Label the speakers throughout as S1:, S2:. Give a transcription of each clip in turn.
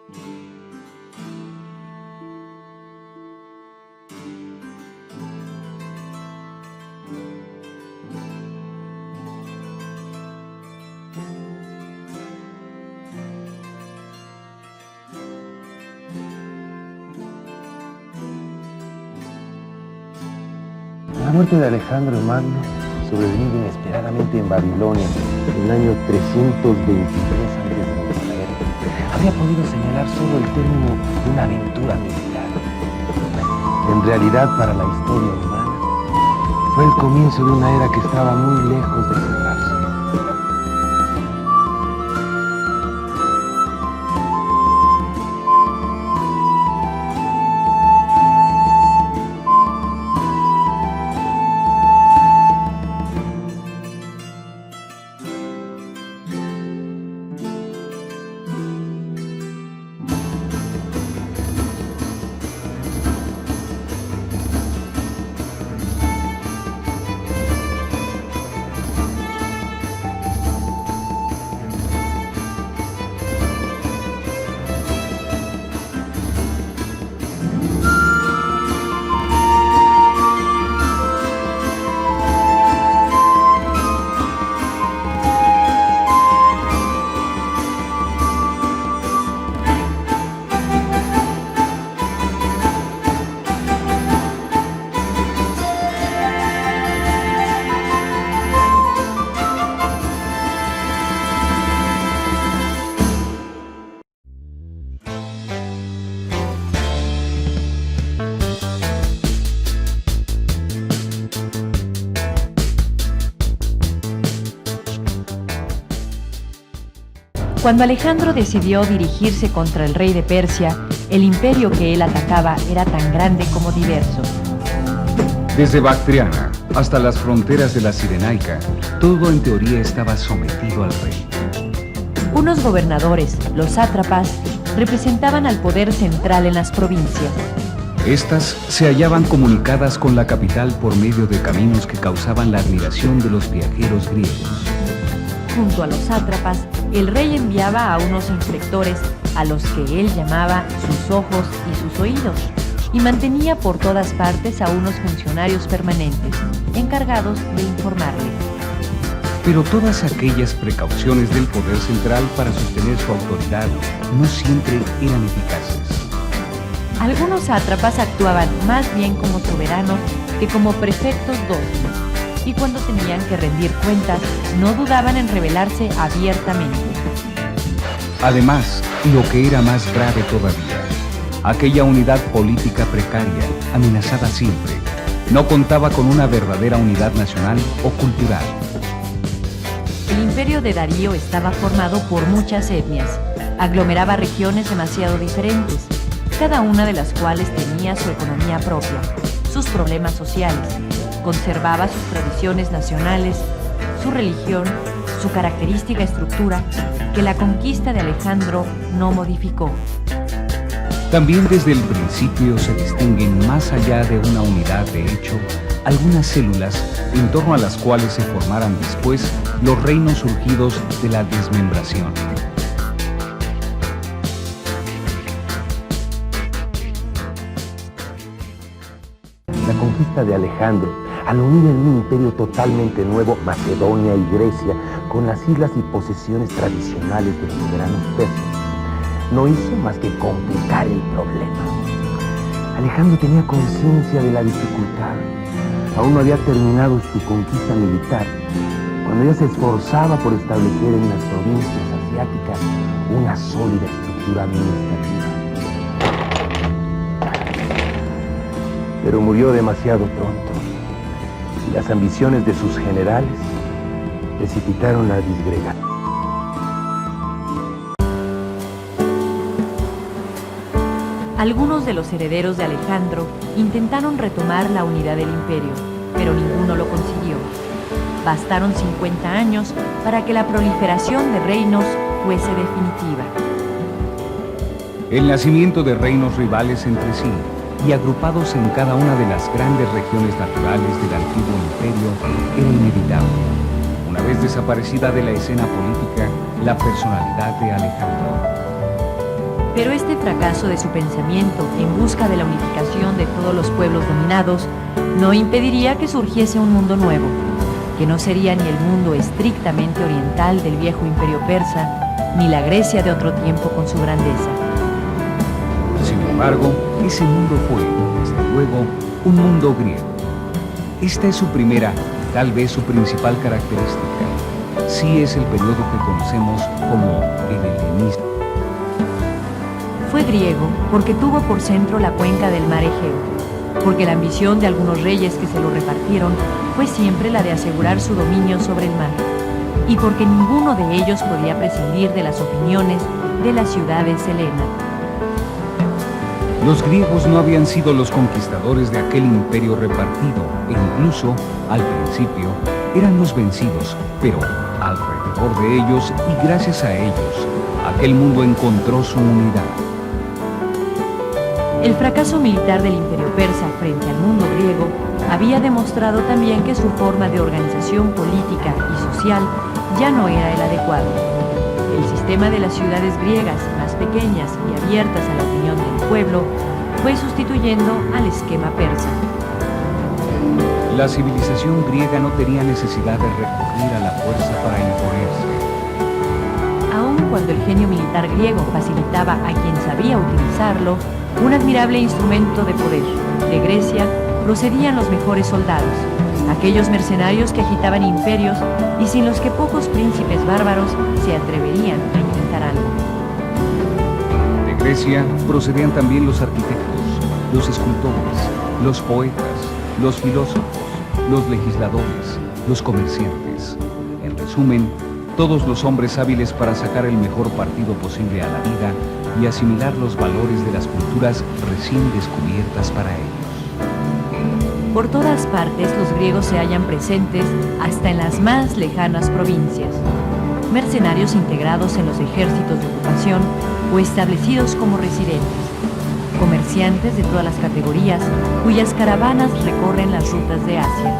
S1: La muerte de Alejandro Magno sobrevive inesperadamente en Babilonia en el año 323 a.C. Habría podido señalar solo el término de una aventura militar. En realidad, para la historia humana, fue el comienzo de una era que estaba muy lejos de cerrarse.
S2: Cuando Alejandro decidió dirigirse contra el rey de Persia, el imperio que él atacaba era tan grande como diverso.
S3: Desde Bactriana hasta las fronteras de la Cirenaica, todo en teoría estaba sometido al rey.
S2: Unos gobernadores, los sátrapas, representaban al poder central en las provincias.
S3: Estas se hallaban comunicadas con la capital por medio de caminos que causaban la admiración de los viajeros griegos.
S2: Junto a los sátrapas, el rey enviaba a unos inspectores a los que él llamaba sus ojos y sus oídos, y mantenía por todas partes a unos funcionarios permanentes, encargados de informarle.
S3: Pero todas aquellas precauciones del poder central para sostener su autoridad no siempre eran eficaces.
S2: Algunos sátrapas actuaban más bien como soberanos que como prefectos dóciles, y cuando tenían que rendir cuentas, no dudaban en rebelarse abiertamente.
S3: Además, lo que era más grave todavía, aquella unidad política precaria, amenazada siempre, no contaba con una verdadera unidad nacional o cultural.
S2: El imperio de Darío estaba formado por muchas etnias, aglomeraba regiones demasiado diferentes, cada una de las cuales tenía su economía propia, sus problemas sociales, conservaba sus tradiciones nacionales, su religión, su característica estructura, que la conquista de Alejandro no modificó.
S3: También desde el principio se distinguen, más allá de una unidad de hecho, algunas células en torno a las cuales se formaran después los reinos surgidos de la desmembración.
S1: La conquista de Alejandro, al unir en un imperio totalmente nuevo Macedonia y Grecia con las islas y posesiones tradicionales de los soberanos persas, no hizo más que complicar el problema. Alejandro tenía conciencia de la dificultad. Aún no había terminado su conquista militar, cuando ya se esforzaba por establecer en las provincias asiáticas una sólida estructura administrativa. Pero murió demasiado pronto, y las ambiciones de sus generales precipitaron la disgregación.
S2: Algunos de los herederos de Alejandro intentaron retomar la unidad del imperio, pero ninguno lo consiguió. Bastaron 50 años para que la proliferación de reinos fuese definitiva.
S3: El nacimiento de reinos rivales entre sí y agrupados en cada una de las grandes regiones naturales del antiguo imperio era inevitable. Una vez desaparecida de la escena política, la personalidad de Alejandro.
S2: Pero este fracaso de su pensamiento en busca de la unificación de todos los pueblos dominados no impediría que surgiese un mundo nuevo, que no sería ni el mundo estrictamente oriental del viejo imperio persa, ni la Grecia de otro tiempo con su grandeza.
S3: Sin embargo, ese mundo fue, desde luego, un mundo griego. Esta es su primera, y tal vez su principal característica. Sí es el periodo que conocemos como el helenismo.
S2: Fue griego porque tuvo por centro la cuenca del mar Egeo, porque la ambición de algunos reyes que se lo repartieron fue siempre la de asegurar su dominio sobre el mar, y porque ninguno de ellos podía prescindir de las opiniones de las ciudades helenas.
S3: Los griegos no habían sido los conquistadores de aquel imperio repartido, e incluso, al principio, eran los vencidos, pero alrededor de ellos y gracias a ellos, aquel mundo encontró su unidad.
S2: El fracaso militar del imperio persa frente al mundo griego había demostrado también que su forma de organización política y social ya no era el adecuado. El sistema de las ciudades griegas más pequeñas y abiertas a la opinión del pueblo fue sustituyendo al esquema persa.
S3: La civilización griega no tenía necesidad de recurrir a la fuerza para imponerse.
S2: Aun cuando el genio militar griego facilitaba a quien sabía utilizarlo un admirable instrumento de poder, de Grecia procedían los mejores soldados, aquellos mercenarios que agitaban imperios y sin los que pocos príncipes bárbaros se atreverían a intentar algo.
S3: De Grecia procedían también los arquitectos, los escultores, los poetas, los filósofos, los legisladores, los comerciantes. En resumen, todos los hombres hábiles para sacar el mejor partido posible a la vida y asimilar los valores de las culturas recién descubiertas para ellos.
S2: Por todas partes los griegos se hallan presentes hasta en las más lejanas provincias. Mercenarios integrados en los ejércitos de ocupación o establecidos como residentes. Comerciantes de todas las categorías cuyas caravanas recorren las rutas de Asia.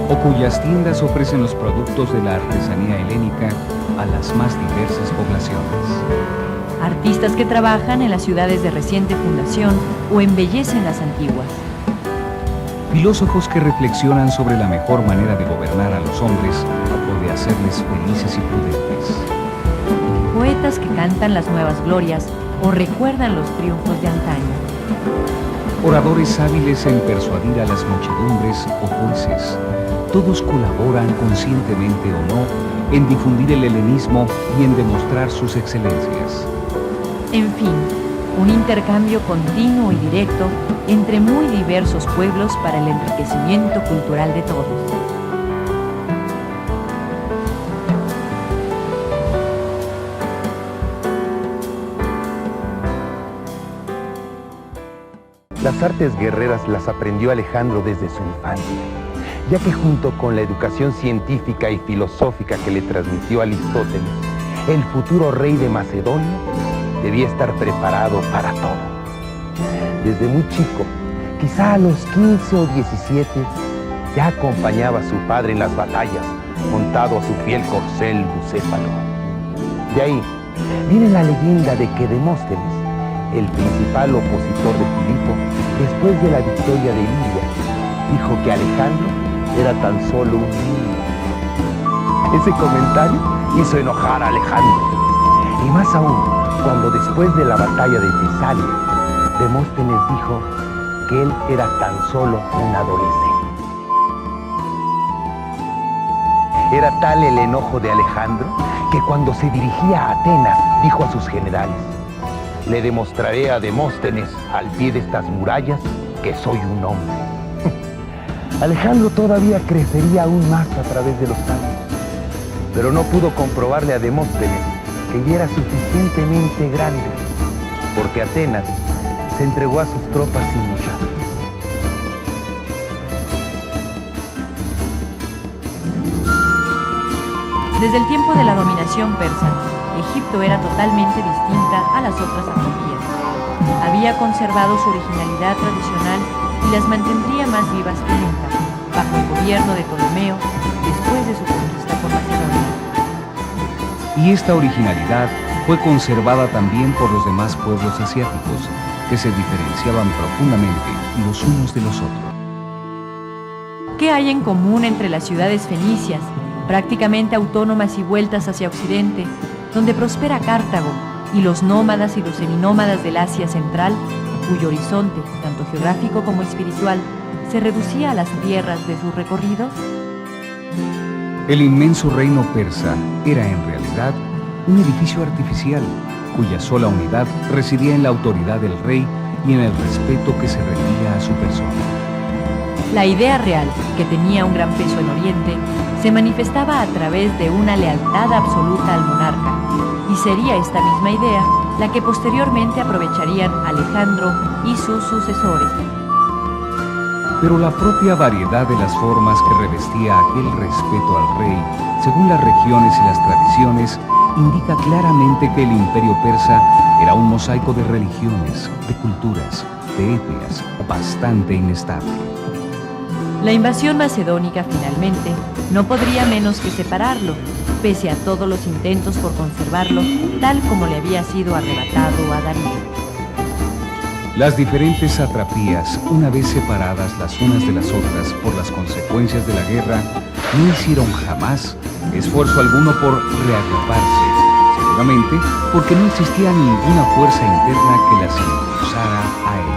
S3: O cuyas tiendas ofrecen los productos de la artesanía helénica a las más diversas poblaciones.
S2: Artistas que trabajan en las ciudades de reciente fundación o embellecen las antiguas.
S3: Filósofos que reflexionan sobre la mejor manera de gobernar a los hombres o de hacerles felices y prudentes.
S2: Poetas que cantan las nuevas glorias o recuerdan los triunfos de antaño.
S3: Oradores hábiles en persuadir a las muchedumbres o jueces. Todos colaboran conscientemente o no en difundir el helenismo y en demostrar sus excelencias.
S2: En fin, un intercambio continuo y directo entre muy diversos pueblos para el enriquecimiento cultural de todos.
S1: Las artes guerreras las aprendió Alejandro desde su infancia, ya que junto con la educación científica y filosófica que le transmitió Aristóteles, el futuro rey de Macedonia debía estar preparado para todo. Desde muy chico, quizá a los 15 o 17, ya acompañaba a su padre en las batallas, montado a su fiel corcel Bucéfalo. De ahí viene la leyenda de que Demóstenes, el principal opositor de Filipo, después de la victoria de Lidia, dijo que Alejandro era tan solo un niño. Ese comentario hizo enojar a Alejandro, y más aún cuando después de la batalla de Tesalia, Demóstenes dijo que él era tan solo un adolescente. Era tal el enojo de Alejandro que cuando se dirigía a Atenas dijo a sus generales: le demostraré a Demóstenes al pie de estas murallas que soy un hombre. Alejandro todavía crecería aún más a través de los años, pero no pudo comprobarle a Demóstenes que ya era suficientemente grande, porque Atenas se entregó a sus tropas sin luchar.
S2: Desde el tiempo de la dominación persa, Egipto era totalmente distinta a las otras autonomías. Había conservado su originalidad tradicional y las mantendría más vivas que nunca, bajo el gobierno de Ptolomeo, después de su conquista por Macedonia.
S3: Y esta originalidad fue conservada también por los demás pueblos asiáticos, que se diferenciaban profundamente los unos de los otros.
S2: ¿Qué hay en común entre las ciudades fenicias, prácticamente autónomas y vueltas hacia occidente, donde prospera Cartago, y los nómadas y los seminómadas del Asia Central, cuyo horizonte, tanto geográfico como espiritual, se reducía a las tierras de sus recorridos?
S3: El inmenso reino persa era en realidad un edificio artificial, cuya sola unidad residía en la autoridad del rey y en el respeto que se rendía a su persona.
S2: La idea real, que tenía un gran peso en Oriente, se manifestaba a través de una lealtad absoluta al monarca, y sería esta misma idea la que posteriormente aprovecharían Alejandro y sus sucesores.
S3: Pero la propia variedad de las formas que revestía aquel respeto al rey, según las regiones y las tradiciones, indica claramente que el imperio persa era un mosaico de religiones, de culturas, de etnias, bastante inestable.
S2: La invasión macedónica, finalmente, no podría menos que separarlo, pese a todos los intentos por conservarlo tal como le había sido arrebatado a Darío.
S3: Las diferentes satrapías, una vez separadas las unas de las otras por las consecuencias de la guerra, no hicieron jamás esfuerzo alguno por reagruparse, seguramente porque no existía ninguna fuerza interna que las impulsara a ello.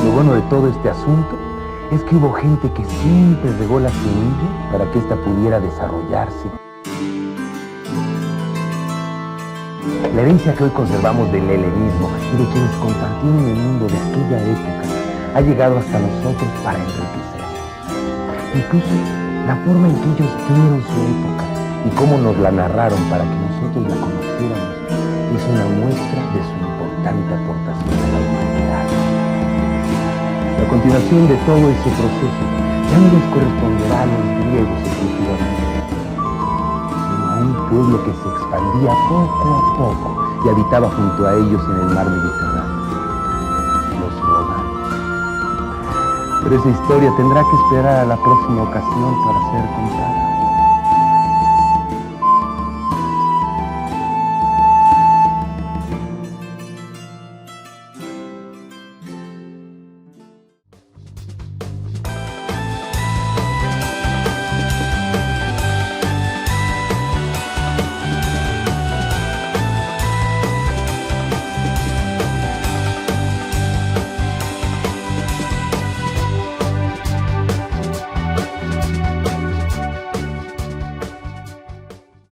S1: Lo bueno de todo este asunto es que hubo gente que siempre regó la semilla para que ésta pudiera desarrollarse. La herencia que hoy conservamos del helenismo y de quienes compartieron el mundo de aquella época ha llegado hasta nosotros para enriquecernos. Incluso la forma en que ellos vieron su época y cómo nos la narraron para que nosotros la conociéramos es una muestra de su importante aportación a la humanidad. La continuación de todo ese proceso ya no les corresponderá a los griegos exclusivamente, sino a un pueblo que se expandía poco a poco y habitaba junto a ellos en el mar Mediterráneo, los romanos. Pero esa historia tendrá que esperar a la próxima ocasión para ser contada.